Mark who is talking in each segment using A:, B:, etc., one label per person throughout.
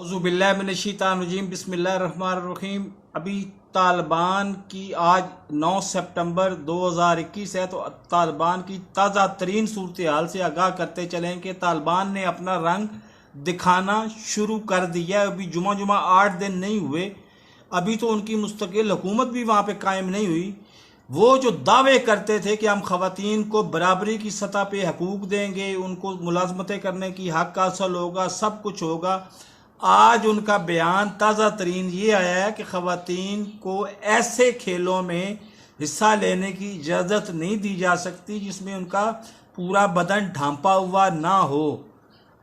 A: औज़ुबिल्लाहिमिनश्शैतानिर्रजीम बिस्मिल्लाहिर्रहमानिर्रहीम। अभी तालिबान की आज 9 सितंबर 2021 है, तो तालिबान की ताज़ा तरीन सूरत हाल से आगाह करते चलें कि तालिबान ने अपना रंग दिखाना शुरू कर दिया है। अभी जुमा 8 दिन नहीं हुए, अभी तो उनकी मुस्तकिल हुकूमत भी वहाँ पे कायम नहीं हुई। वो जो दावे करते थे कि हम ख़वातीन को बराबरी की सतह पे हकूक़ देंगे, उनको मुलाजमतें करने की हक हासिल होगा, सब कुछ होगा, आज उनका बयान ताज़ा तरीन ये आया है कि ख़वातीन को ऐसे खेलों में हिस्सा लेने की इजाज़त नहीं दी जा सकती जिसमें उनका पूरा बदन ढांपा हुआ ना हो।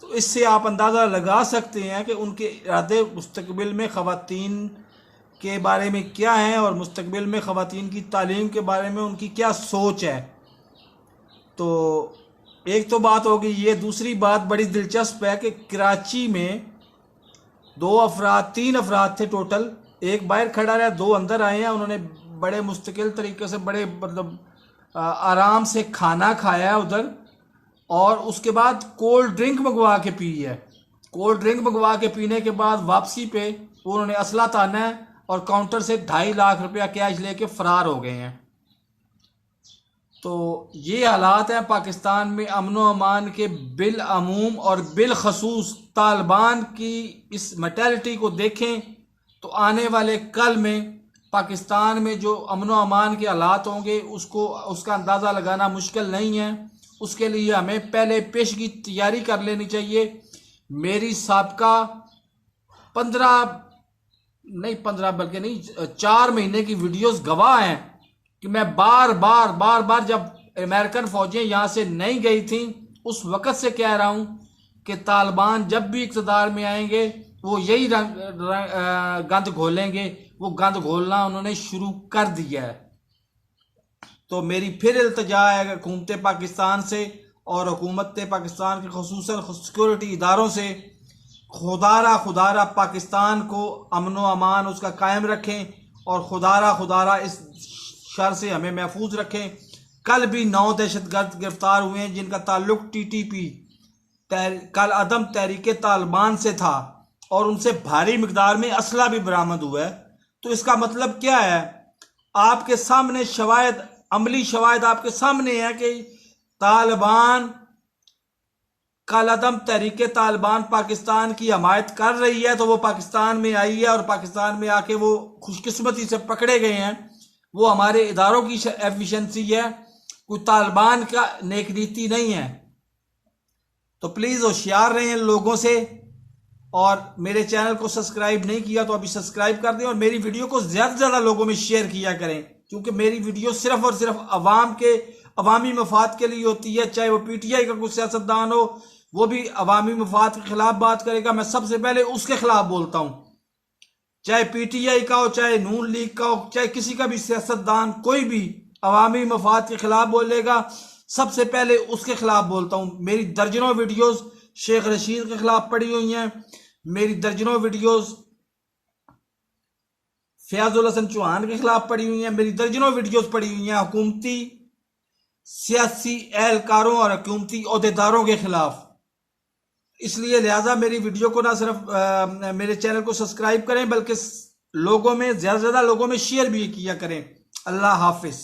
A: तो इससे आप अंदाज़ा लगा सकते हैं कि उनके इरादे मुस्तकबिल में ख़वातीन के बारे में क्या हैं और मुस्तकबिल में ख़वातीन की तालीम के बारे में उनकी क्या सोच है। तो एक तो बात होगी ये। दूसरी बात बड़ी दिलचस्प है कि कराची में 3 अफराद थे टोटल। एक बाहर खड़ा रहा, 2 अंदर आए हैं। उन्होंने बड़े मुस्तकिल तरीके से, बड़े मतलब आराम से खाना खाया है उधर, और उसके बाद कोल्ड ड्रिंक मंगवा के पी है। कोल्ड ड्रिंक मंगवा के पीने के बाद वापसी पे उन्होंने असला ताना है और काउंटर से 2.5 लाख रुपया कैश लेके फरार हो गए हैं। तो ये हालात हैं पाकिस्तान में अमन व अमान के। बिल अमूम और बिल खसूस तालिबान की इस मेंटालिटी को देखें तो आने वाले कल में पाकिस्तान में जो अमन व अमान के हालात होंगे उसका अंदाज़ा लगाना मुश्किल नहीं है। उसके लिए हमें पहले पेश की तैयारी कर लेनी चाहिए। मेरी साबका 4 महीने की वीडियोस गवाह हैं कि मैं बार बार जब अमेरिकन फौजें यहाँ से नहीं गई थी उस वक़्त से कह रहा हूँ कि तालिबान जब भी इक़्तिदार में आएंगे वो यही गंद घोलेंगे। वो गंद घोलना उन्होंने शुरू कर दिया है। तो मेरी फिर इल्तिजा है हुकूमत पाकिस्तान से और हुकूमत पाकिस्तान के खुसूसन सिक्योरिटी इदारों से, खुदारा पाकिस्तान को अमन व अमान उसका कायम रखें और खुदारा इस शर से हमें महफूज रखें। कल भी 9 दहशतगर्द गिरफ्तार हुए हैं जिनका ताल्लुक TTP कल अदम तहरीक तालिबान से था और उनसे भारी मिकदार में असला भी बरामद हुआ है। तो इसका मतलब क्या है? आपके सामने शवायद, अमली शवायद आपके सामने है कि तालिबान कल अदम तहरीक तालिबान पाकिस्तान की हमायत कर रही है। तो वो पाकिस्तान में आई है और पाकिस्तान में आके वो खुशकिस्मती से पकड़े गए हैं। वो हमारे इदारों की एफिशिएंसी है, कोई तालिबान का नेक नीति नहीं है। तो प्लीज़ होशियार रहें लोगों से, और मेरे चैनल को सब्सक्राइब नहीं किया तो अभी सब्सक्राइब कर दें और मेरी वीडियो को ज़्यादा से ज़्यादा लोगों में शेयर किया करें, क्योंकि मेरी वीडियो सिर्फ और सिर्फ अवामी मफाद के लिए होती है। चाहे वो PTI का कोई सियासतदान हो, वो भी अवामी मफाद के खिलाफ बात करेगा, मैं सबसे पहले उसके खिलाफ बोलता हूँ। चाहे PTI का हो, चाहे नून लीग का हो, चाहे किसी का भी सियासतदान, कोई भी अवामी मफाद के खिलाफ बोलेगा, सबसे पहले उसके खिलाफ बोलता हूँ। मेरी दर्जनों वीडियोस शेख रशीद के खिलाफ पड़ी हुई हैं, मेरी दर्जनों वीडियोस फयाजुल हसन चौहान के खिलाफ पड़ी हुई हैं, मेरी दर्जनों वीडियोस पड़ी हुई हैं हुकूमती सियासी एहलकारों और हुकूमती ओहदेदारों के खिलाफ। इसलिए लिहाजा मेरी वीडियो को ना सिर्फ मेरे चैनल को सब्सक्राइब करें बल्कि लोगों में, ज़्यादा से ज़्यादा लोगों में शेयर भी किया करें। अल्लाह हाफिज़।